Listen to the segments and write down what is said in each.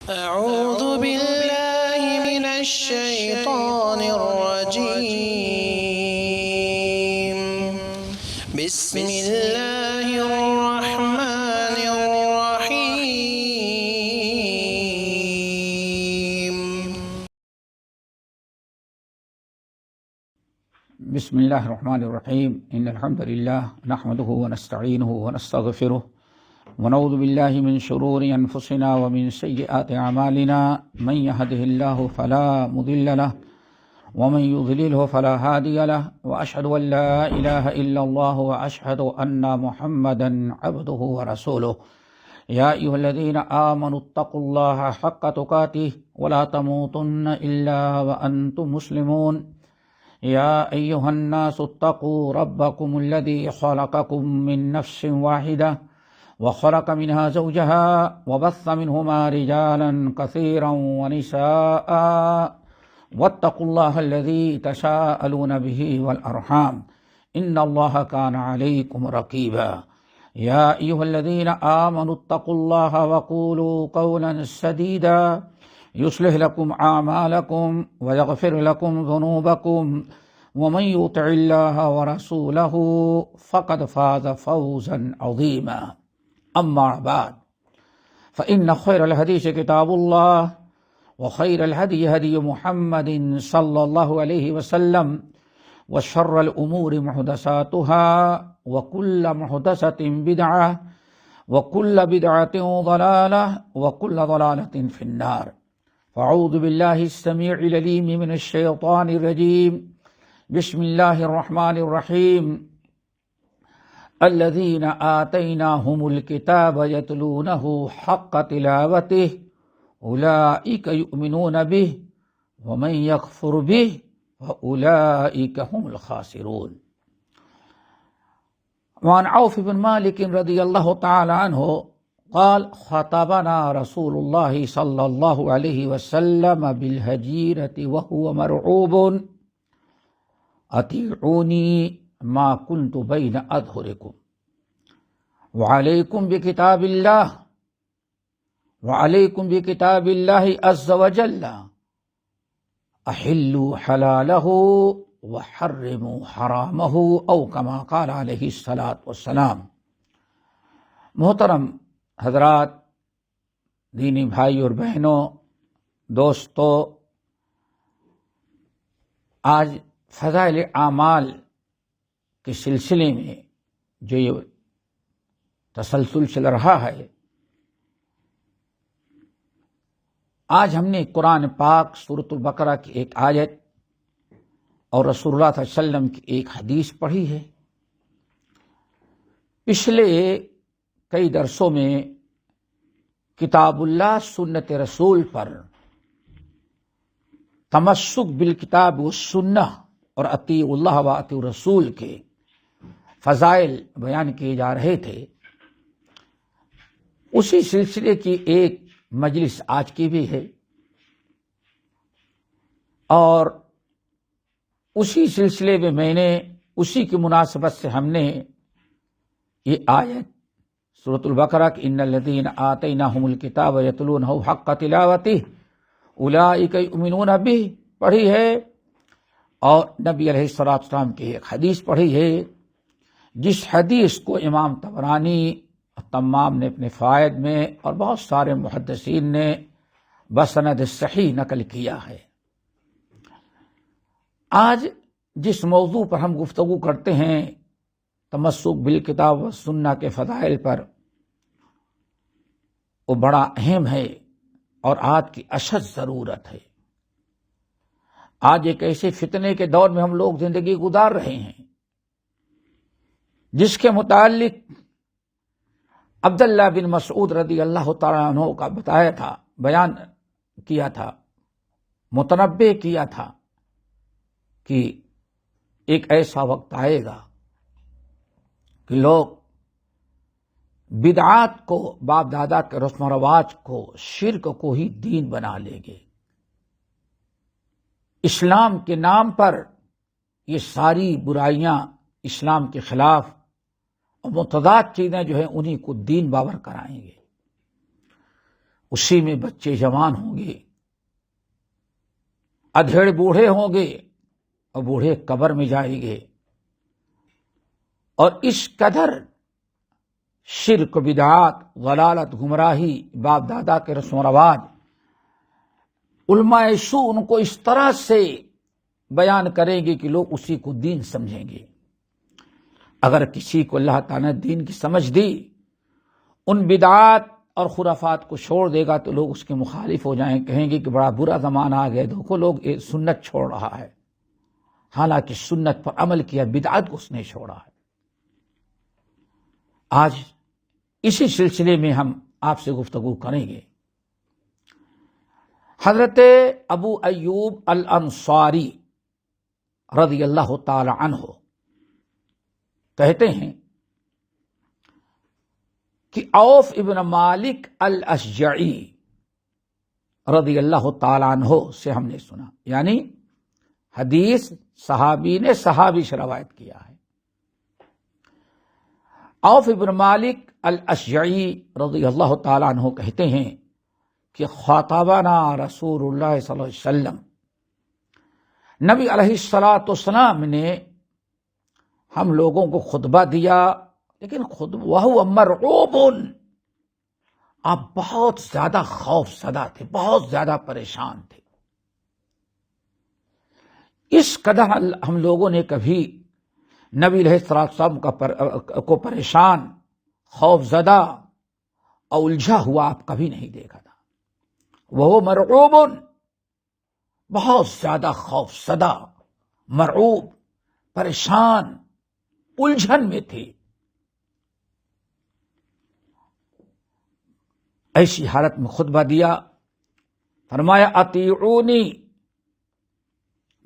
أعوذ بالله من الشيطان الرجيم بسم الله الرحمن الرحيم بسم الله الرحمن الرحيم إن الحمد لله نحمده ونستعينه ونستغفره ونعوذ بالله من شرور أنفسنا ومن سيئات أعمالنا من يهده الله فلا مضل له ومن يضلله فلا هادي له وأشهد أن لا إله إلا الله وأشهد أن محمدا عبده ورسوله يا أيها الذين آمنوا اتقوا الله حق تقاته ولا تموتن إلا وأنتم مسلمون يا أيها الناس اتقوا ربكم الذي خلقكم من نفس واحدة وخلق منها زوجها وبث منهما رجالا كثيرا ونساء واتقوا الله الذي تساءلون به والأرحام إن الله كان عليكم رقيبا يا أيها الذين آمنوا اتقوا الله وقولوا قولا سديدا يصلح لكم أعمالكم ويغفر لكم ذنوبكم ومن يطع الله ورسوله فقد فاز فوزا عظيما أما بعد فإن خير الحديث كتاب الله وخير الهدي هدي محمد صلى الله عليه وسلم وشر الأمور محدثاتها وكل محدثة بدعة وكل بدعة ضلالة وكل ضلالة في النار فأعوذ بالله السميع العليم من الشيطان الرجيم بسم الله الرحمن الرحيم الذين آتيناهم الكتاب يتلونه حق تلاوته أولئك يؤمنون به ومن يكفر به فأولئك هم الخاسرون. وعن عوف بن مالك رضي الله تعالى عنه قال خطبنا رسول الله صلى الله عليه وسلم بالهجيرة وهو مرعوب أطيعوني ما كنت بين أظهركم وعليكم بكتاب الله عز وجل أحلوا حلاله وحرموا حرامه أو كما قال عليه الصلاة والسلام. محترم حضرات، دینی بھائی اور بہنوں، دوستو، آج فضائل اعمال کے سلسلے میں جو یہ تسلسل چل رہا ہے، آج ہم نے قرآن پاک سورۃ البقرہ کی ایک آیت اور رسول اللہ صلی اللہ علیہ وسلم کی ایک حدیث پڑھی ہے۔ پچھلے کئی درسوں میں کتاب اللہ سنت رسول پر تمسک بالکتاب والسنہ اور اطیع اللہ و اطیع الرسول کے فضائل بیان کیے جا رہے تھے۔ اسی سلسلے کی ایک مجلس آج کی بھی ہے، اور اسی سلسلے میں میں نے اسی کی مناسبت سے ہم نے یہ آیت سورۃ البقرہ کی ان الذین آتیناہم الکتاب یتلونہ حق تلاوتہ اولئک یؤمنون بہ پڑھی ہے، اور نبی علیہ الصلوۃ والسلام کی ایک حدیث پڑھی ہے، جس حدیث کو امام طبرانی تمام نے اپنے فوائد میں اور بہت سارے محدثین نے بسند صحیح نقل کیا ہے۔ آج جس موضوع پر ہم گفتگو کرتے ہیں، تمسک بالکتاب و سنہ کے فضائل پر، وہ بڑا اہم ہے اور آج کی اشد ضرورت ہے۔ آج ایک ایسے فتنے کے دور میں ہم لوگ زندگی گزار رہے ہیں جس کے متعلق عبداللہ بن مسعود رضی اللہ تعالیٰ عنہ کا بتایا تھا، بیان کیا تھا، متنبع کیا تھا کہ ایک ایسا وقت آئے گا کہ لوگ بدعات کو، باپ دادا کے رسم و رواج کو، شرک کو ہی دین بنا لیں گے۔ اسلام کے نام پر یہ ساری برائیاں اسلام کے خلاف اور متضاد چیزیں جو ہیں انہی کو دین باور کرائیں گے۔ اسی میں بچے جوان ہوں گے، ادھیڑ بوڑھے ہوں گے، اور بوڑھے قبر میں جائیں گے. اور اس قدر شرک، بدعات، ضلالت، گمراہی، باپ دادا کے رسم و رواج، علماء سو ان کو اس طرح سے بیان کریں گے کہ لوگ اسی کو دین سمجھیں گے. اگر کسی کو اللہ تعالیٰ نے دین کی سمجھ دی، ان بدعات اور خرافات کو چھوڑ دے گا تو لوگ اس کے مخالف ہو جائیں، کہیں گے کہ بڑا برا زمانہ آ گیا، دیکھو لوگ سنت چھوڑ رہا ہے، حالانکہ سنت پر عمل کیا، بدعات کو اس نے چھوڑا ہے. آج اسی سلسلے میں ہم آپ سے گفتگو کریں گے. حضرت ابو ایوب الانصاری رضی اللہ تعالی عنہ کہتے ہیں کہ عوف ابن مالک الاشجعی رضی اللہ تعالی عنہ سے ہم نے سنا، یعنی حدیث صحابی نے صحابی سے روایت کیا ہے. عوف ابن مالک الاشجعی رضی اللہ تعالی عنہ کہتے ہیں کہ خاطبنا رسول اللہ صلی اللہ علیہ وسلم، نبی علیہ الصلوۃ والسلام نے ہم لوگوں کو خطبہ دیا، لیکن وَهُوَ مَرْعُوبٌ، آپ بہت زیادہ خوف زدہ تھے، بہت زیادہ پریشان تھے. اس قدر ہم لوگوں نے کبھی نبی علیہ السلام کو پریشان، خوف زدہ اور الجھا ہوا آپ کبھی نہیں دیکھا تھا. وہ مرعوب، بہت زیادہ خوف زدہ، مرعوب، پریشان، الجھن میں تھے. ایسی حالت میں خطبہ دیا، فرمایا اطیعونی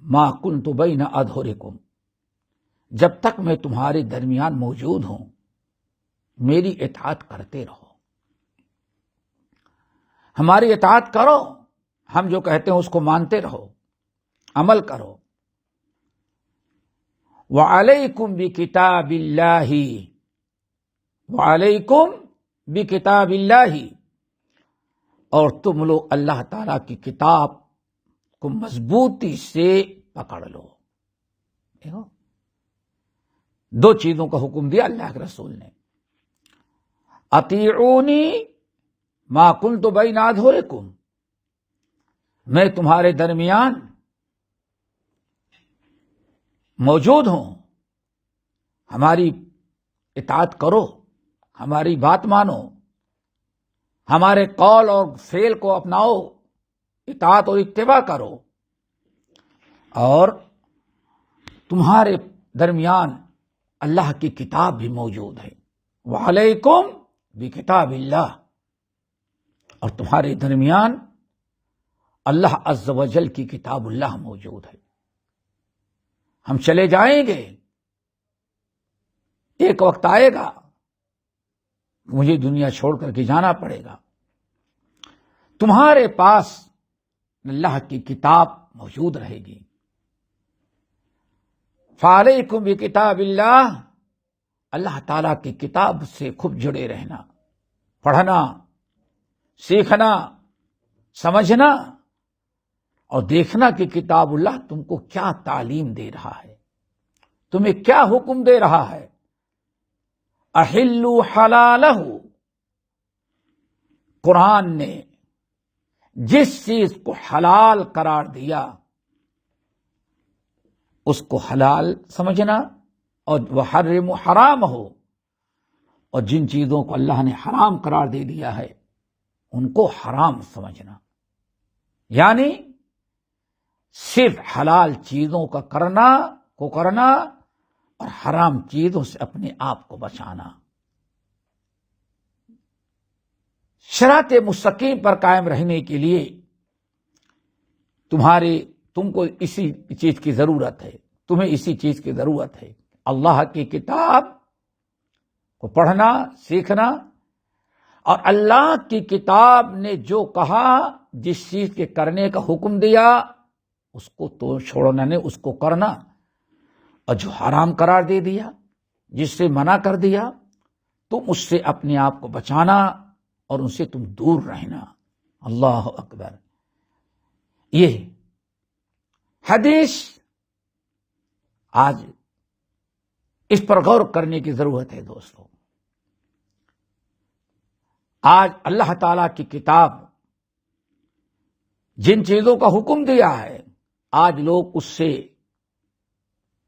ما کنت بین اظہرکم، جب تک میں تمہارے درمیان موجود ہوں میری اطاعت کرتے رہو، ہماری اطاعت کرو، ہم جو کہتے ہیں اس کو مانتے رہو، عمل کرو. وعلیکم بکتاب اللہ، وعلیکم بکتاب اللہ، اور تم لوگ اللہ تعالی کی کتاب کو مضبوطی سے پکڑ لو. دیکھو دو چیزوں کا حکم دیا اللہ کے رسول نے، اطیعونی ما کنت بین اظہرکم، میں تمہارے درمیان موجود ہوں، ہماری اطاعت کرو، ہماری بات مانو، ہمارے قول اور فعل کو اپناؤ، اطاعت اور اتباع کرو. اور تمہارے درمیان اللہ کی کتاب بھی موجود ہے، وعلیکم بکتاب اللہ، اور تمہارے درمیان اللہ عز و جل کی کتاب اللہ موجود ہے. ہم چلے جائیں گے، ایک وقت آئے گا مجھے دنیا چھوڑ کر کے جانا پڑے گا، تمہارے پاس اللہ کی کتاب موجود رہے گی. فعلیکم بکتاب اللہ، اللہ تعالیٰ کی کتاب سے خوب جڑے رہنا، پڑھنا، سیکھنا، سمجھنا اور دیکھنا کہ کتاب اللہ تم کو کیا تعلیم دے رہا ہے، تمہیں کیا حکم دے رہا ہے. احلوا حلالہ، قرآن نے جس چیز کو حلال قرار دیا اس کو حلال سمجھنا، اور وحرموا حرامہ، اور جن چیزوں کو اللہ نے حرام قرار دے دیا ہے ان کو حرام سمجھنا. یعنی صرف حلال چیزوں کا کرنا اور حرام چیزوں سے اپنے آپ کو بچانا. شرعت مستقیم پر قائم رہنے کے لیے تم کو اسی چیز کی ضرورت ہے، تمہیں اسی چیز کی ضرورت ہے، اللہ کی کتاب کو پڑھنا، سیکھنا، اور اللہ کی کتاب نے جو کہا، جس چیز کے کرنے کا حکم دیا اس کو تو چھوڑنا نہیں، اس کو کرنا، اور جو حرام قرار دے دیا، جس سے منع کر دیا، تم اس سے اپنے آپ کو بچانا اور ان سے تم دور رہنا. اللہ اکبر. یہ حدیث آج اس پر غور کرنے کی ضرورت ہے دوستو. آج اللہ تعالی کی کتاب جن چیزوں کا حکم دیا ہے آج لوگ اس سے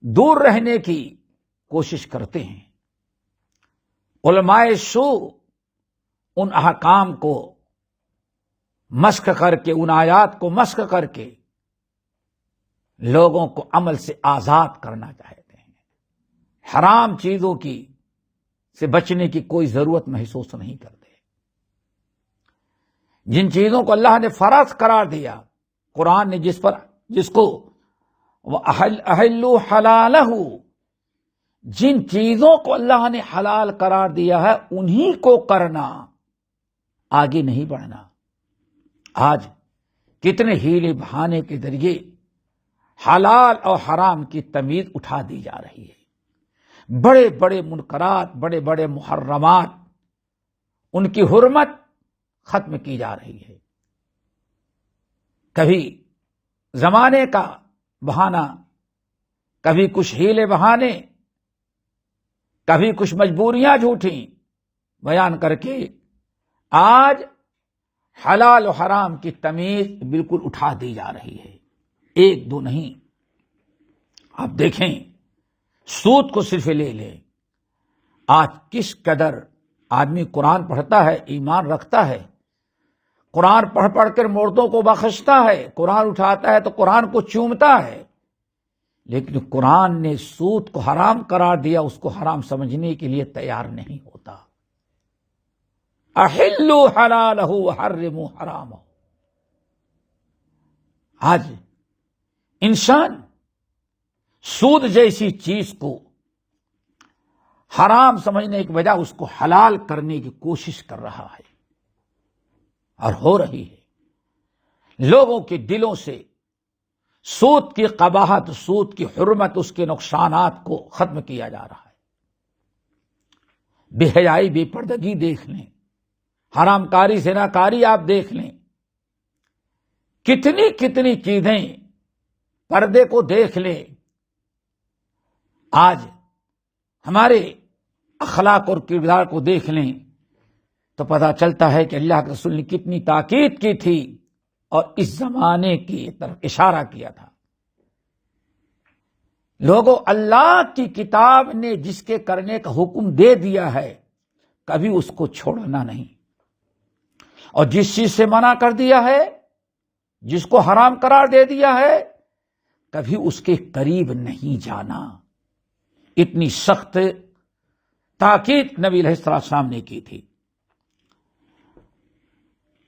دور رہنے کی کوشش کرتے ہیں. علماء سو ان احکام کو مشق کر کے، ان آیات کو مشق کر کے لوگوں کو عمل سے آزاد کرنا چاہتے ہیں. حرام چیزوں کی سے بچنے کی کوئی ضرورت محسوس نہیں کرتے. جن چیزوں کو اللہ نے فرض قرار دیا، قرآن نے جس کو وَأَحِلُّوا حَلَالَهُ، جن چیزوں کو اللہ نے حلال قرار دیا ہے انہی کو کرنا، آگے نہیں بڑھنا. آج کتنے ہیلے بہانے کے ذریعے حلال اور حرام کی تمیز اٹھا دی جا رہی ہے. بڑے بڑے منکرات، بڑے بڑے محرمات، ان کی حرمت ختم کی جا رہی ہے. کبھی زمانے کا بہانہ، کبھی کچھ ہیلے بہانے، کبھی کچھ مجبوریاں جھوٹیں بیان کر کے آج حلال و حرام کی تمیز بالکل اٹھا دی جا رہی ہے. ایک دو نہیں، آپ دیکھیں سود کو صرف لے لیں. آج کس قدر آدمی قرآن پڑھتا ہے، ایمان رکھتا ہے، قرآن پڑھ پڑھ کر مردوں کو بخشتا ہے، قرآن اٹھاتا ہے تو قرآن کو چومتا ہے، لیکن قرآن نے سود کو حرام قرار دیا، اس کو حرام سمجھنے کے لیے تیار نہیں ہوتا. احلوا حلالہ وحرموا حرامہ. آج انسان سود جیسی چیز کو حرام سمجھنے کی بجائے اس کو حلال کرنے کی کوشش کر رہا ہے، اور ہو رہی ہے. لوگوں کے دلوں سے سود کی قباحت، سود کی حرمت، اس کے نقصانات کو ختم کیا جا رہا ہے. بے حیائی، بے پردگی دیکھ لیں، حرام کاری، زناکاری آپ دیکھ لیں. کتنی کتنی چیزیں، پردے کو دیکھ لیں. آج ہمارے اخلاق اور کردار کو دیکھ لیں تو پتہ چلتا ہے کہ اللہ کے رسول نے کتنی تاکید کی تھی اور اس زمانے کی طرف اشارہ کیا تھا. لوگوں، اللہ کی کتاب نے جس کے کرنے کا حکم دے دیا ہے کبھی اس کو چھوڑنا نہیں، اور جس چیز سے منع کر دیا ہے، جس کو حرام قرار دے دیا ہے، کبھی اس کے قریب نہیں جانا. اتنی سخت تاکید نبی علیہ السلام نے کی تھی.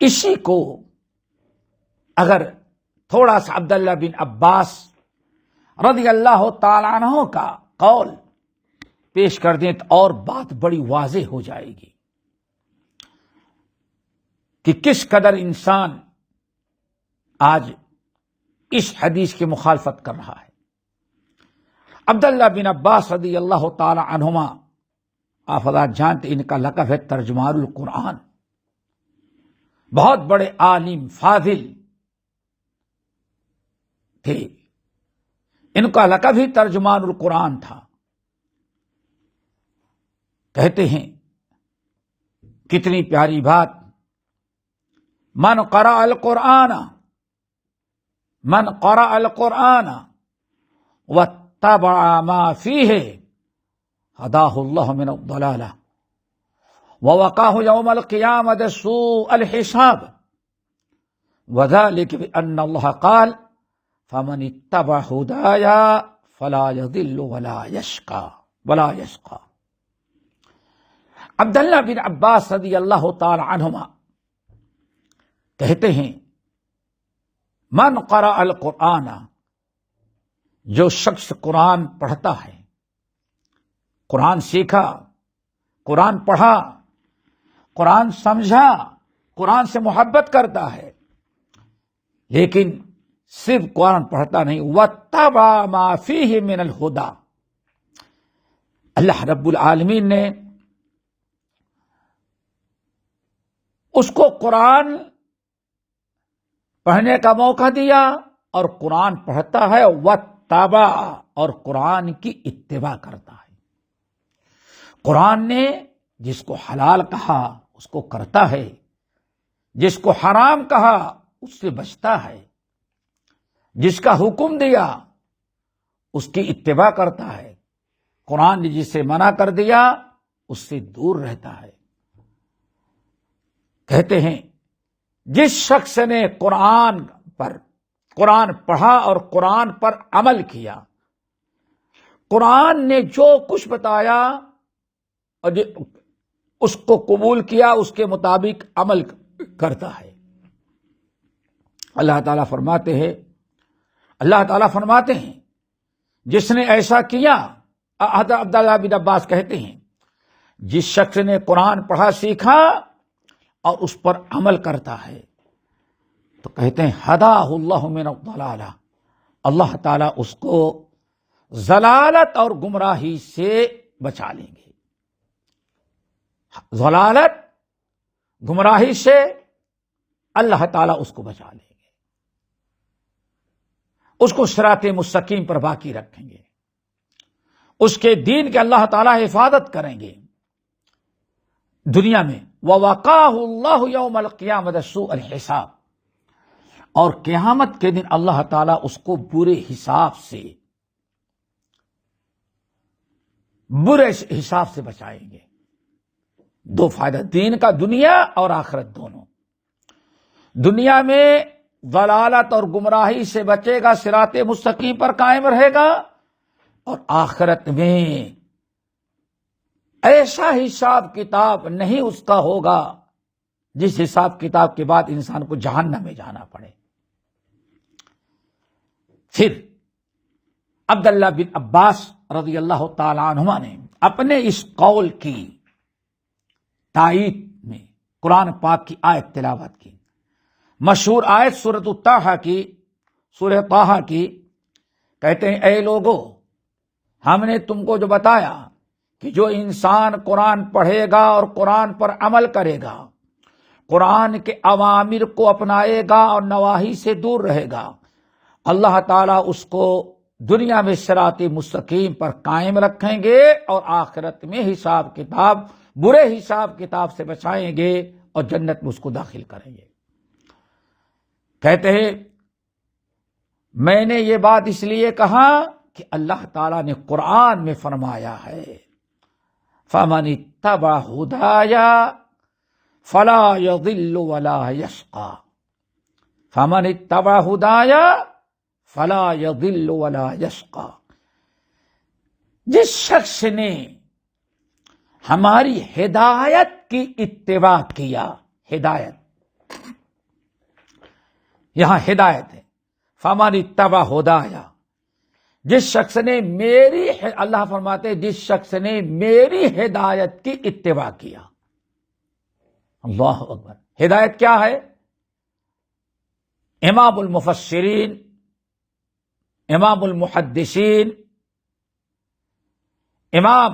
اسی کو اگر تھوڑا سا عبداللہ بن عباس رضی اللہ تعالیٰ عنہ کا قول پیش کر دیں تو اور بات بڑی واضح ہو جائے گی کہ کس قدر انسان آج اس حدیث کی مخالفت کر رہا ہے. عبداللہ بن عباس رضی اللہ تعالی عنہما، آپ حضرات جانتے ان کا لقب ہے ترجمان القرآن. بہت بڑے عالم فاضل تھے، ان کا لقب ہی ترجمان القرآن تھا. کہتے ہیں کتنی پیاری بات، من قرأ القرآن واتبع ما فیہ ہداہ اللہ من الضلالہ ووقاہ یوم القیامۃ سوء الحساب وذلک بأن اللہ قال فمن اتبع ہدایا فلا یضل ولا یشقی. عبداللہ بن عباس رضی اللہ تعالی عنہما کہتے ہیں من قرأ القرآن، جو شخص قرآن پڑھتا ہے، قرآن سیکھا، قرآن پڑھا، قرآن سمجھا، قرآن سے محبت کرتا ہے، لیکن صرف قرآن پڑھتا نہیں، واتبع ما فیہ من الہدی، اللہ رب العالمین نے اس کو قرآن پڑھنے کا موقع دیا اور قرآن پڑھتا ہے، واتبع، اور قرآن کی اتباع کرتا ہے۔ قرآن نے جس کو حلال کہا اس کو کرتا ہے، جس کو حرام کہا اس سے بچتا ہے، جس کا حکم دیا اس کی اتباع کرتا ہے، قرآن نے جسے منع کر دیا اس سے دور رہتا ہے۔ کہتے ہیں جس شخص نے قرآن پڑھا اور قرآن پر عمل کیا، قرآن نے جو کچھ بتایا اور اس کو قبول کیا، اس کے مطابق عمل کرتا ہے، اللہ تعالیٰ فرماتے ہیں جس نے ایسا کیا، عبداللہ بن عباس کہتے ہیں جس شخص نے قرآن پڑھا سیکھا اور اس پر عمل کرتا ہے تو کہتے ہیں ہداہ اللہ من الضلالہ، اللہ تعالیٰ اس کو ضلالت اور گمراہی سے بچا لیں گے۔ ضلالت، گمراہی سے اللہ تعالیٰ اس کو بچا لیں گے، اس کو صراط مستقیم پر باقی رکھیں گے، اس کے دین کے اللہ تعالیٰ حفاظت کریں گے دنیا میں۔ وَوَقَاهُ اللَّهُ يَوْمَ الْقِيَامَةِ سُوءَ الْحِسَابِ، اور قیامت کے دن اللہ تعالیٰ اس کو برے حساب سے بچائیں گے۔ دو فائدہ دین کا، دنیا اور آخرت دونوں۔ دنیا میں ضلالت اور گمراہی سے بچے گا، صراط مستقیم پر قائم رہے گا، اور آخرت میں ایسا حساب کتاب نہیں اس کا ہوگا جس حساب کتاب کے بعد انسان کو جہنم میں جانا پڑے۔ پھر عبداللہ بن عباس رضی اللہ تعالی عنہما نے اپنے اس قول کی تائید میں قرآن پاک کی آیت تلاوت کی، مشہور آیت سورۃ طٰہٰ کی، کہتے ہیں اے لوگو، ہم نے تم کو جو بتایا کہ جو انسان قرآن پڑھے گا اور قرآن پر عمل کرے گا، قرآن کے اوامر کو اپنائے گا اور نواہی سے دور رہے گا، اللہ تعالیٰ اس کو دنیا میں صراط مستقیم پر قائم رکھیں گے اور آخرت میں برے حساب کتاب سے بچائیں گے اور جنت میں اس کو داخل کریں گے۔ کہتے ہیں میں نے یہ بات اس لیے کہا کہ اللہ تعالیٰ نے قرآن میں فرمایا ہے فَمَنِ اتَّبَعَ هُدَايَ فَلَا يَضِلُّ وَلَا يَشْقَى، فَمَنِ اتَّبَعَ هُدَايَ فَلَا يَضِلُّ وَلَا يَشْقَى، جس شخص نے ہماری ہدایت کی اتباع کیا، ہدایت یہاں ہدایت ہے، فَمَنِ اتَّبَعَ هُدَايَ، جس شخص نے اللہ فرماتے جس شخص نے میری ہدایت کی اتباع کیا۔ اللہ اکبر! ہدایت کیا ہے؟ امام المفسرین، امام المحدثین، امام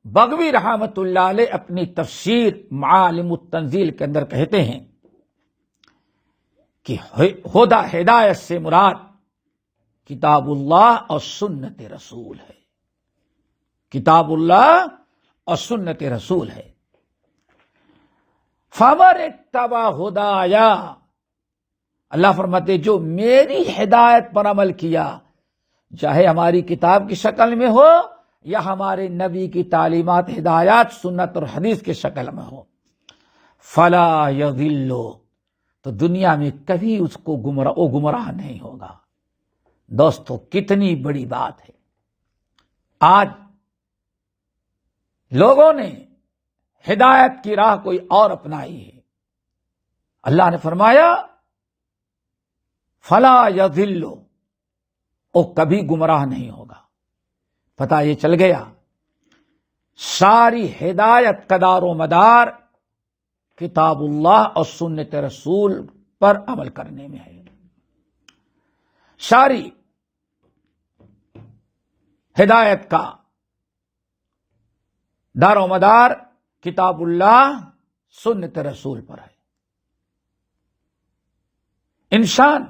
بغوی رحمت اللہ علیہ اپنی تفسیر معالم التنزیل کے اندر کہتے ہیں کہ ہدایت سے مراد کتاب اللہ اور سنت رسول ہے، کتاب اللہ اور سنت رسول ہے۔ فَمَنِ اتَّبَعَ هُدَايَ، اللہ فرماتے جو میری ہدایت پر عمل کیا، چاہے ہماری کتاب کی شکل میں ہو یا ہمارے نبی کی تعلیمات، ہدایات، سنت اور حدیث کی شکل میں ہو، فَلَا يَضِلُّ، تو دنیا میں کبھی اس کو گمراہ نہیں ہوگا۔ دوستو کتنی بڑی بات ہے! آج لوگوں نے ہدایت کی راہ کوئی اور اپنائی ہے، اللہ نے فرمایا فلا یضل، وہ کبھی گمراہ نہیں ہوگا۔ پتہ یہ چل گیا ساری ہدایت کا دار و مدار کتاب اللہ اور سنت رسول پر عمل کرنے میں ہے، ساری ہدایت کا دار و مدار کتاب اللہ سنت رسول پر ہے۔ انسان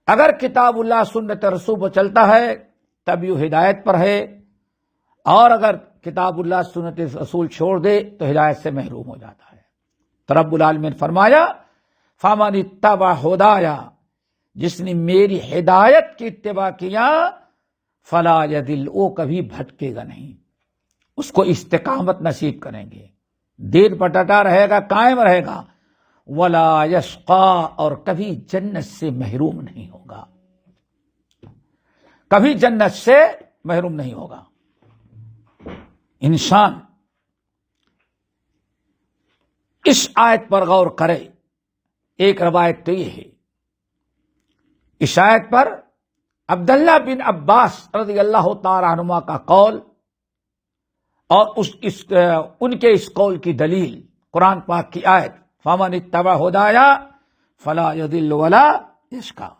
اگر کتاب اللہ سنت رسول پر چلتا ہے تب یہ ہدایت پر ہے، اور اگر کتاب اللہ سنت رسول چھوڑ دے تو ہدایت سے محروم ہو جاتا ہے۔ تو رب العالمین نے فرمایا فَمَنِ اتَّبَعَ ہُدَايَ، جس نے میری ہدایت کی اتباع کیا، فَلَا يَضِلُّ، وہ کبھی بھٹکے گا نہیں، اس کو استقامت نصیب کریں گے، دین پر ڈٹا رہے گا، قائم رہے گا، وَلَا يَشْقَىٰ، اور کبھی جنت سے محروم نہیں ہوگا، کبھی جنت سے محروم نہیں ہوگا۔ انسان اس آیت پر غور کرے۔ ایک روایت تو یہ ہے، اس آیت پر عبداللہ بن عباس رضی اللہ تعالی عنہما کا قول، اور ان کے اس قول کی دلیل قرآن پاک کی آیت فَمَنِ اتَّبَعَ ہُدَايَ فَلَا يَضِلُّ وَلَا يَشْقَىٰ۔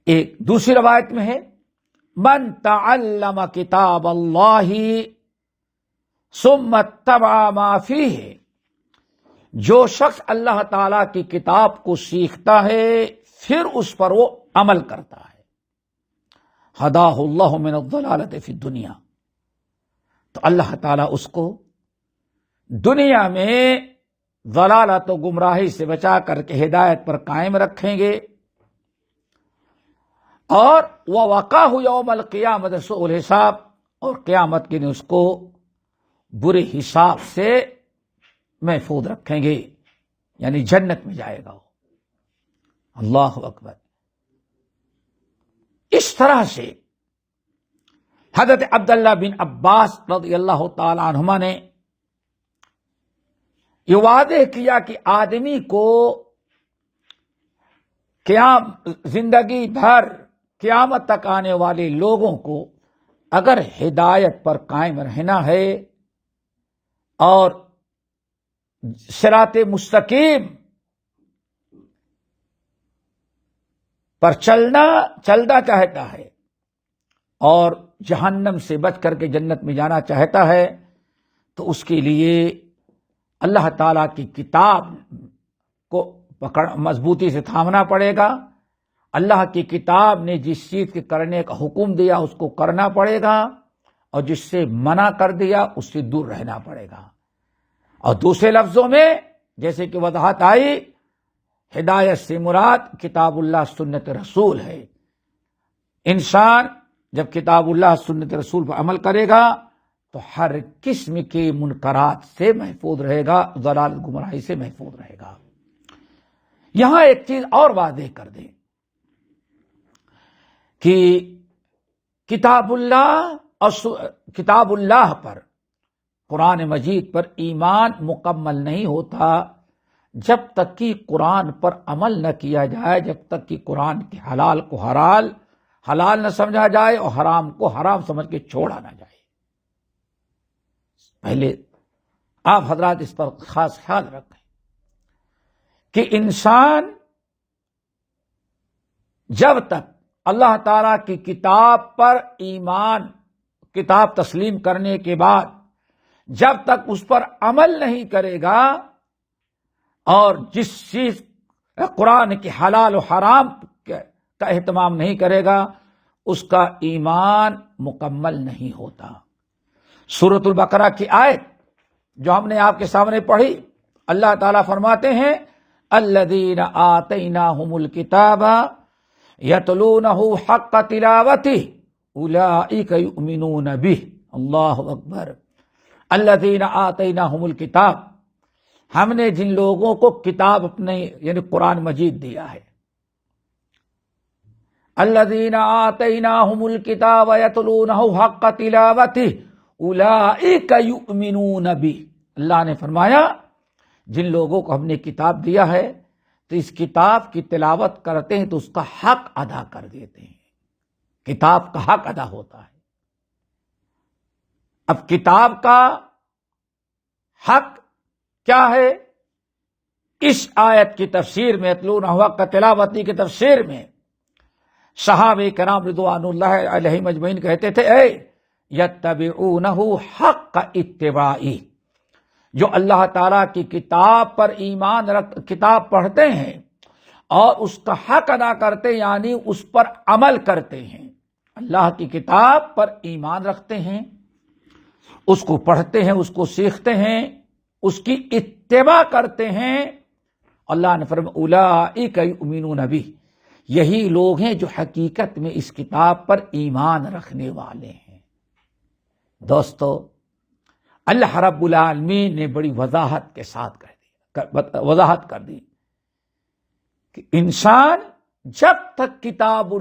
ایک دوسری روایت میں ہے من تعلم کتاب اللہ ثم اتبع ما فیہ، جو شخص اللہ تعالی کی کتاب کو سیکھتا ہے پھر اس پر وہ عمل کرتا ہے، ہداہ اللہ من الضلالۃ فی الدنیا، تو اللہ تعالیٰ اس کو دنیا میں ضلالت و گمراہی سے بچا کر کے ہدایت پر قائم رکھیں گے، اور وَوَقَاهُ يَوْمَ الْقِيَامَةِ سُوءَ الْحِسَابِ، اور قیامت کے دن اس کو برے حساب سے محفوظ رکھیں گے، یعنی جنت میں جائے گا وہ۔ اللہ اکبر۔ اس طرح سے حضرت عبداللہ بن عباس رضی اللہ تعالی عنہما نے یہ وعدہ کیا کہ آدمی کو زندگی بھر قیامت تک آنے والے لوگوں کو اگر ہدایت پر قائم رہنا ہے اور صراط مستقیم پر چلنا چاہتا ہے اور جہنم سے بچ کر کے جنت میں جانا چاہتا ہے، تو اس کے لیے اللہ تعالیٰ کی کتاب کو مضبوطی سے تھامنا پڑے گا، اللہ کی کتاب نے جس چیز کے کرنے کا حکم دیا اس کو کرنا پڑے گا، اور جس سے منع کر دیا اس سے دور رہنا پڑے گا۔ اور دوسرے لفظوں میں جیسے کہ وضاحت آئی، ہدایت سے مراد کتاب اللہ سنت رسول ہے۔ انسان جب کتاب اللہ سنت رسول پر عمل کرے گا تو ہر قسم کے منکرات سے محفوظ رہے گا، ضلالت گمراہی سے محفوظ رہے گا۔ یہاں ایک چیز اور واضح کر دیں کہ کتاب اللہ پر، قرآن مجید پر ایمان مکمل نہیں ہوتا جب تک کہ قرآن پر عمل نہ کیا جائے، جب تک کہ قرآن کے حلال کو حلال نہ سمجھا جائے اور حرام کو حرام سمجھ کے چھوڑا نہ جائے۔ پہلے آپ حضرات اس پر خاص خیال رکھیں کہ انسان جب تک اللہ تعالی کی کتاب پر ایمان، کتاب تسلیم کرنے کے بعد جب تک اس پر عمل نہیں کرے گا اور جس چیز قرآن کے حلال و حرام کا اہتمام نہیں کرے گا اس کا ایمان مکمل نہیں ہوتا۔ سورۃ البقرہ کی آیت جو ہم نے آپ کے سامنے پڑھی، اللہ تعالیٰ فرماتے ہیں الذین آتیناہم الکتاب یتلونہ حق تلاوتہ اولئک یؤمنون بہ۔ اللہ اکبر۔ الذین آتیناہم الکتاب، ہم نے جن لوگوں کو کتاب اپنے یعنی قرآن مجید دیا ہے، الذین آتیناہم الکتاب یتلونہ حق تلاوتہ اولئک یؤمنون بہ۔ اللہ نے فرمایا جن لوگوں کو ہم نے کتاب دیا ہے تو اس کتاب کی تلاوت کرتے ہیں تو اس کا حق ادا کر دیتے ہیں، کتاب کا حق ادا ہوتا ہے۔ اب کتاب کا حق کیا ہے؟ اس آیت کی تفسیر میں یتلونہ حق تلاوتی کی تفسیر میں صحابہ کرام رضوان اللہ علیہم اجمعین کہتے تھے اے یتبعونہ حق اتباعی، جو اللہ تعالیٰ کی کتاب پر کتاب پڑھتے ہیں اور اس کا حق ادا کرتے یعنی اس پر عمل کرتے ہیں، اللہ کی کتاب پر ایمان رکھتے ہیں، اس کو پڑھتے ہیں، اس کو سیکھتے ہیں، اس کی اتباع کرتے ہیں، اللہ نے فرمایا اولئک یؤمنون بہ، یہی لوگ ہیں جو حقیقت میں اس کتاب پر ایمان رکھنے والے ہیں۔ دوستو، اللہ رب العالمین نے بڑی وضاحت کے ساتھ وضاحت کر دی کہ انسان جب تک کتاب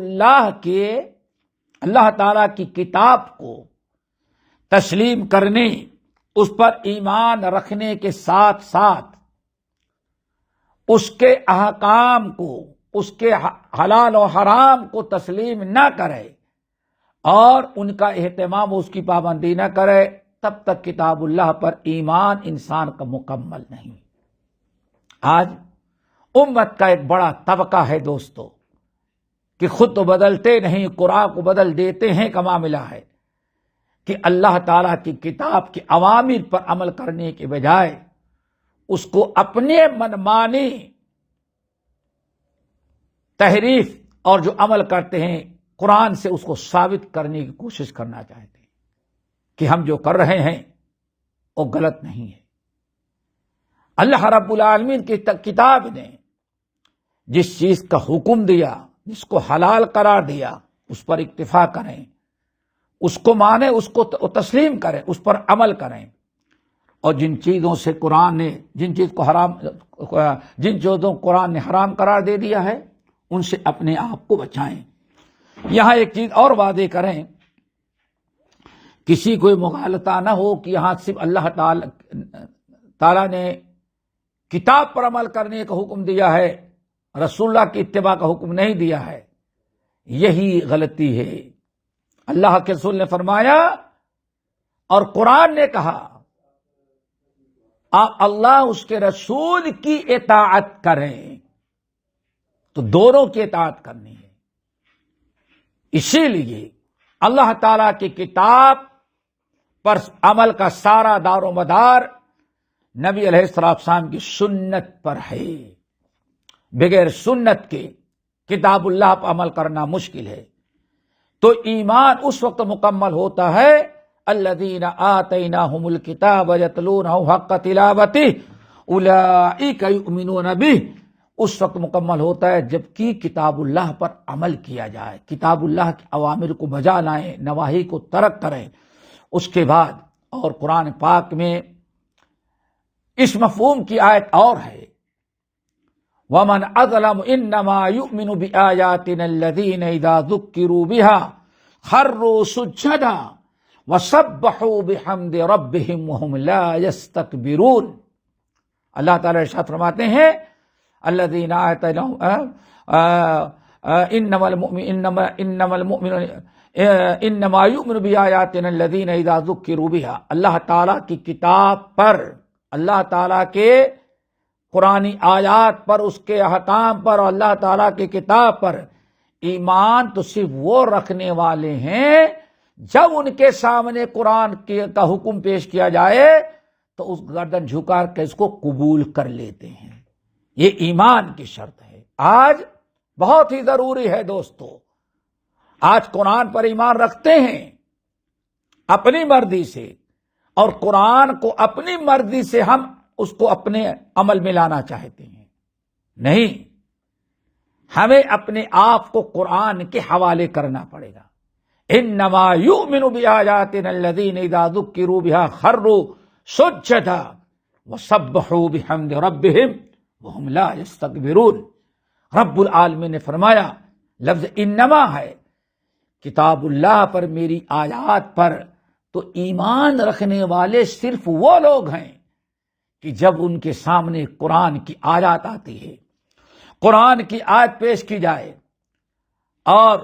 اللہ تعالی کی کتاب کو تسلیم کرنے، اس پر ایمان رکھنے کے ساتھ ساتھ اس کے احکام کو، اس کے حلال و حرام کو تسلیم نہ کرے اور ان کا اہتمام، اس کی پابندی نہ کرے، تب تک کتاب اللہ پر ایمان انسان کا مکمل نہیں۔ آج امت کا ایک بڑا طبقہ ہے دوستو کہ خود تو بدلتے نہیں، قرآن کو بدل دیتے ہیں کا معاملہ ہے کہ اللہ تعالیٰ کی کتاب کے اوامر پر عمل کرنے کے بجائے اس کو اپنے منمانی تحریف اور جو عمل کرتے ہیں قرآن سے اس کو ثابت کرنے کی کوشش کرنا چاہتے ہیں کہ ہم جو کر رہے ہیں وہ غلط نہیں ہے۔ اللہ رب العالمین کی کتاب نے جس چیز کا حکم دیا، جس کو حلال قرار دیا، اس پر اکتفا کریں، اس کو مانیں، اس کو تسلیم کریں، اس پر عمل کریں، اور جن چیزوں سے قرآن نے جن چیزوں قرآن نے حرام قرار دے دیا ہے ان سے اپنے آپ کو بچائیں۔ یہاں ایک چیز اور واضح کریں، کسی کوئی مغالطہ نہ ہو کہ یہاں صرف اللہ تعالی نے کتاب پر عمل کرنے کا حکم دیا ہے، رسول اللہ کی اتباع کا حکم نہیں دیا ہے، یہی غلطی ہے۔ اللہ کے رسول نے فرمایا اور قرآن نے کہا آپ اللہ اس کے رسول کی اطاعت کریں، تو دونوں کی اطاعت کرنی ہے۔ اسی لیے اللہ تعالی کی کتاب پر عمل کا سارا دار و مدار نبی علیہ السلام کی سنت پر ہے۔ بغیر سنت کے کتاب اللہ پر عمل کرنا مشکل ہے۔ تو ایمان اس وقت مکمل ہوتا ہے الذین آتیناہم الکتاب یتلونہ حق تلاوتہ اولئک یؤمنون بہ، اس وقت مکمل ہوتا ہے جبکہ کتاب اللہ پر عمل کیا جائے، کتاب اللہ کے اوامر کو بجا لائیں، نواہی کو ترک کریں۔ اس کے بعد اور قرآن پاک میں اس مفہوم کی آیت اور ہے، وَمَنْ أَظْلَمُ إِنَّمَا يُؤْمِنُ بِآيَاتِنَا الَّذِينَ إِذَا ذُكِّرُوا بِهَا خَرُّوا سُجَّدًا وَسَبَّحُوا بِحَمْدِ رَبِّهِمْ وَهُمْ لَا يَسْتَكْبِرُونَ۔ اللہ تعالیٰ ارشاد فرماتے ہیں الذین انما یؤمن بآیاتنا الذین اذا ذکروا بها، اللہ تعالیٰ کی کتاب پر، اللہ تعالیٰ کے قرآنی آیات پر، اس کے احکام پر اور اللہ تعالیٰ کی کتاب پر ایمان تو صرف وہ رکھنے والے ہیں جب ان کے سامنے قرآن کا حکم پیش کیا جائے تو اس گردن جھکا کے اس کو قبول کر لیتے ہیں۔ یہ ایمان کی شرط ہے۔ آج بہت ہی ضروری ہے دوستو، آج قرآن پر ایمان رکھتے ہیں اپنی مرضی سے، اور قرآن کو اپنی مرضی سے ہم اس کو اپنے عمل میں لانا چاہتے ہیں۔ نہیں، ہمیں اپنے آپ کو قرآن کے حوالے کرنا پڑے گا۔ انما یؤمن بآیاتنا الذین اذا ذکروا بها خروا سجدا وسبحوا بحمد ربهم وهم لا يستكبرون۔ رب العالمین نے فرمایا، لفظ انما ہے، کتاب اللہ پر، میری آیات پر تو ایمان رکھنے والے صرف وہ لوگ ہیں کہ جب ان کے سامنے قرآن کی آیات آتی ہے، قرآن کی آیت پیش کی جائے اور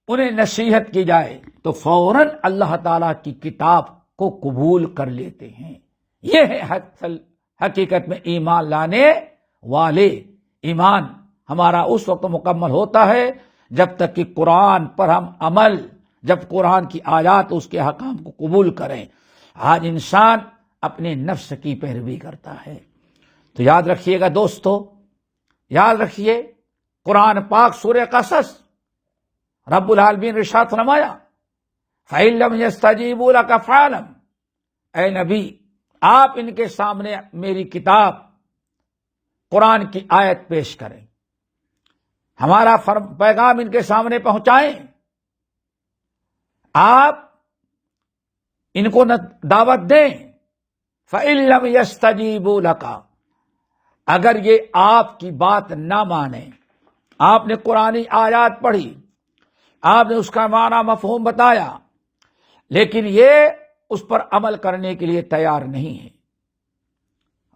انہیں نصیحت کی جائے تو فوراً اللہ تعالیٰ کی کتاب کو قبول کر لیتے ہیں۔ یہ ہے حقیقت میں ایمان لانے والے۔ ایمان ہمارا اس وقت مکمل ہوتا ہے جب تک کہ قرآن پر ہم عمل، جب قرآن کی آیات اس کے احکام کو قبول کریں۔ آج انسان اپنے نفس کی پیروی کرتا ہے۔ تو یاد رکھیے گا دوستو، یاد رکھیے، قرآن پاک سورہ قصص رب العالمین نے ارشاد فرمایا فَإِن لَّمْ يَسْتَجِيبُوا لَكَ فَاعْلَمْ، اے نبی آپ ان کے سامنے میری کتاب قرآن کی آیت پیش کریں، ہمارا پیغام ان کے سامنے پہنچائیں، آپ ان کو دعوت دیں۔ فَإِن لَّمْ يَسْتَجِيبُوا لَكَ، اگر یہ آپ کی بات نہ مانیں، آپ نے قرآنی آیات پڑھی، آپ نے اس کا معنی مفہوم بتایا، لیکن یہ اس پر عمل کرنے کے لیے تیار نہیں ہے،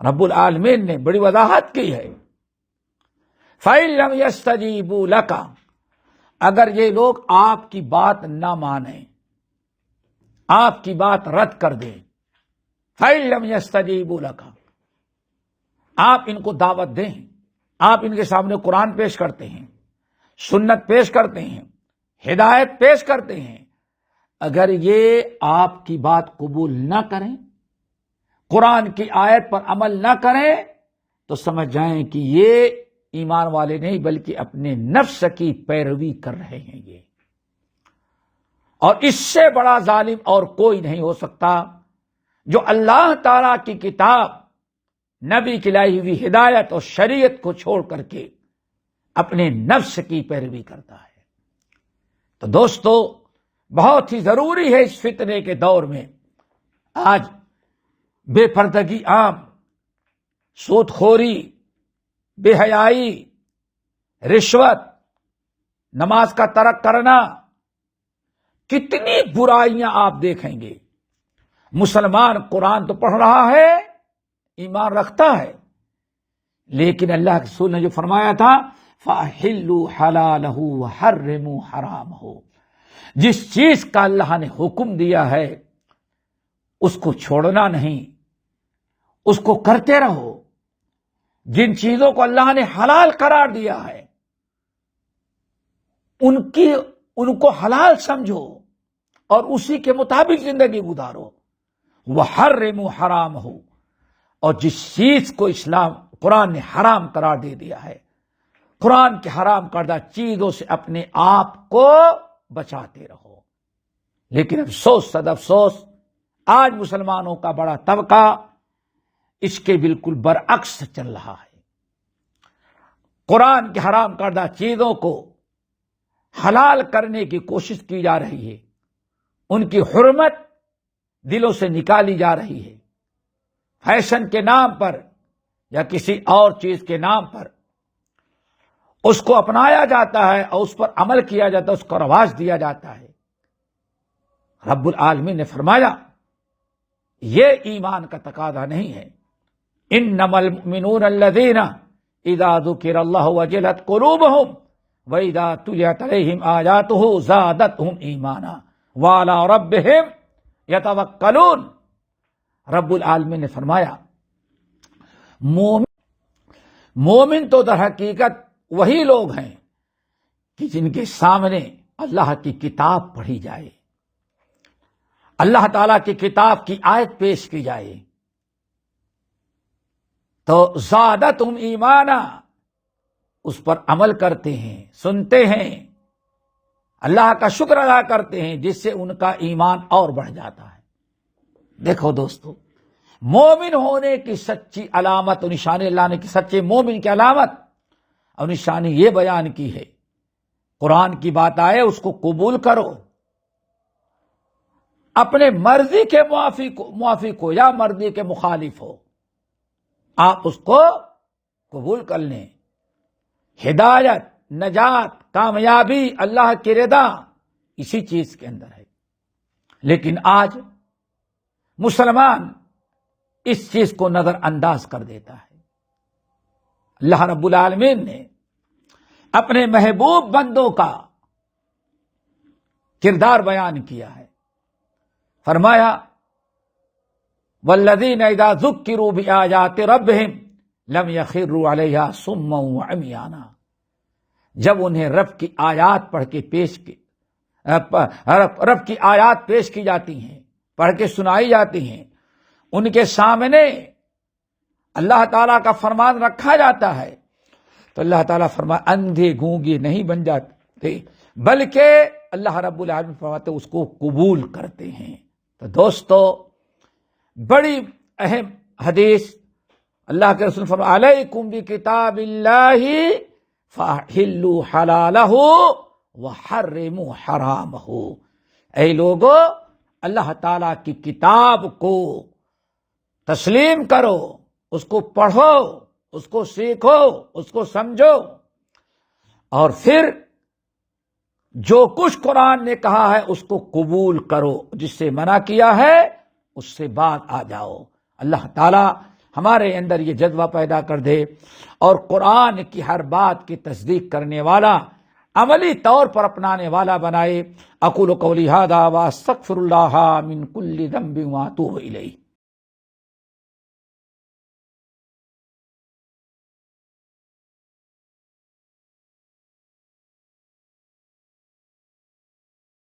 رب العالمین نے بڑی وضاحت کی ہے۔ فَإِن لَّمْ يَسْتَجِيبُوا لَكَ، اگر یہ لوگ آپ کی بات نہ مانیں، آپ کی بات رد کر دیں، فَإِن لَّمْ يَسْتَجِيبُوا لَكَ، آپ ان کو دعوت دیں، آپ ان کے سامنے قرآن پیش کرتے ہیں، سنت پیش کرتے ہیں، ہدایت پیش کرتے ہیں، اگر یہ آپ کی بات قبول نہ کریں، قرآن کی آیت پر عمل نہ کریں، تو سمجھ جائیں کہ یہ ایمان والے نہیں بلکہ اپنے نفس کی پیروی کر رہے ہیں یہ، اور اس سے بڑا ظالم اور کوئی نہیں ہو سکتا جو اللہ تعالی کی کتاب، نبی کی لائی ہوئی ہدایت اور شریعت کو چھوڑ کر کے اپنے نفس کی پیروی کرتا ہے۔ تو دوستو، بہت ہی ضروری ہے اس فتنے کے دور میں، آج بے پردگی عام، سود خوری، بے حیائی، رشوت، نماز کا ترک کرنا، کتنی برائیاں آپ دیکھیں گے۔ مسلمان قرآن تو پڑھ رہا ہے، ایمان رکھتا ہے، لیکن اللہ کے رسول نے جو فرمایا تھا فَأَحِلُّوا حَلَالَهُ وَحَرِّمُوا حَرَامَهُ، جس چیز کا اللہ نے حکم دیا ہے اس کو چھوڑنا نہیں، اس کو کرتے رہو، جن چیزوں کو اللہ نے حلال قرار دیا ہے ان کو حلال سمجھو اور اسی کے مطابق زندگی گزارو۔ وَحَرِّمُوا حَرَامَهُ، اور جس چیز کو قرآن نے حرام قرار دے دیا ہے، قرآن کے حرام کردہ چیزوں سے اپنے آپ کو بچاتے رہو۔ لیکن افسوس صد افسوس، آج مسلمانوں کا بڑا طبقہ اس کے بالکل برعکس چل رہا ہے، قرآن کے حرام کردہ چیزوں کو حلال کرنے کی کوشش کی جا رہی ہے، ان کی حرمت دلوں سے نکالی جا رہی ہے، فیشن کے نام پر یا کسی اور چیز کے نام پر اس کو اپنایا جاتا ہے اور اس پر عمل کیا جاتا ہے، اس کو رواج دیا جاتا ہے۔ رب العالمین نے فرمایا یہ ایمان کا تقاضا نہیں ہے، انما المؤمنون الذین اذا ذکر اللہ وجلت قلوبہم وَإِذَا تُلِيَتْ عَلَيْهِمْ آيَاتُهُ زَادَتْهُمْ إِيمَانًا وَعَلَىٰ رَبِّهِمْ يَتَوَكَّلُونَ۔ رب العالمین نے فرمایا مومن تو در حقیقت وہی لوگ ہیں کہ جن کے سامنے اللہ کی کتاب پڑھی جائے، اللہ تعالیٰ کی کتاب کی آیت پیش کی جائے تو زادتہم ایمانا، اس پر عمل کرتے ہیں، سنتے ہیں، اللہ کا شکر ادا کرتے ہیں، جس سے ان کا ایمان اور بڑھ جاتا ہے۔ دیکھو دوستو، مومن ہونے کی سچی علامت اور نشانی، اللہ نے کی سچے مومن کی علامت اور نشانی یہ بیان کی ہے، قرآن کی بات آئے اس کو قبول کرو، اپنے مرضی کے موافق ہو یا مرضی کے مخالف ہو، آپ اس کو قبول کر لیں۔ ہدایت، نجات، کامیابی، اللہ کی رضا اسی چیز کے اندر ہے، لیکن آج مسلمان اس چیز کو نظر انداز کر دیتا ہے۔ اللہ رب العالمین نے اپنے محبوب بندوں کا کردار بیان کیا ہے، فرمایا والذین اذا ذکروا بآیات ربہم لم یخروا علیہا صما وعمیانا، جب انہیں رب کی آیات رب کی آیات پیش کی جاتی ہیں، پڑھ کے سنائی جاتی ہیں، ان کے سامنے اللہ تعالیٰ کا فرمان رکھا جاتا ہے تو اللہ تعالیٰ فرماتا اندھے گونگے نہیں بن جاتے، بلکہ اللہ رب العالمین فرماتے اس کو قبول کرتے ہیں۔ تو دوستو، بڑی اہم حدیث اللہ کے رسول فرماتے علیکم بکتاب اللہ فاحلوا حلالہ وحرموا حرامہ، اے لوگو اللہ تعالیٰ کی کتاب کو تسلیم کرو، اس کو پڑھو، اس کو سیکھو، اس کو سمجھو، اور پھر جو کچھ قرآن نے کہا ہے اس کو قبول کرو، جس سے منع کیا ہے اس سے بعد آ جاؤ۔ اللہ تعالی ہمارے اندر یہ جذبہ پیدا کر دے اور قرآن کی ہر بات کی تصدیق کرنے والا، عملی طور پر اپنانے والا بنائے۔ اقول قولی ھذا واستغفر اللہ من کل ذنب واتوب الیہ۔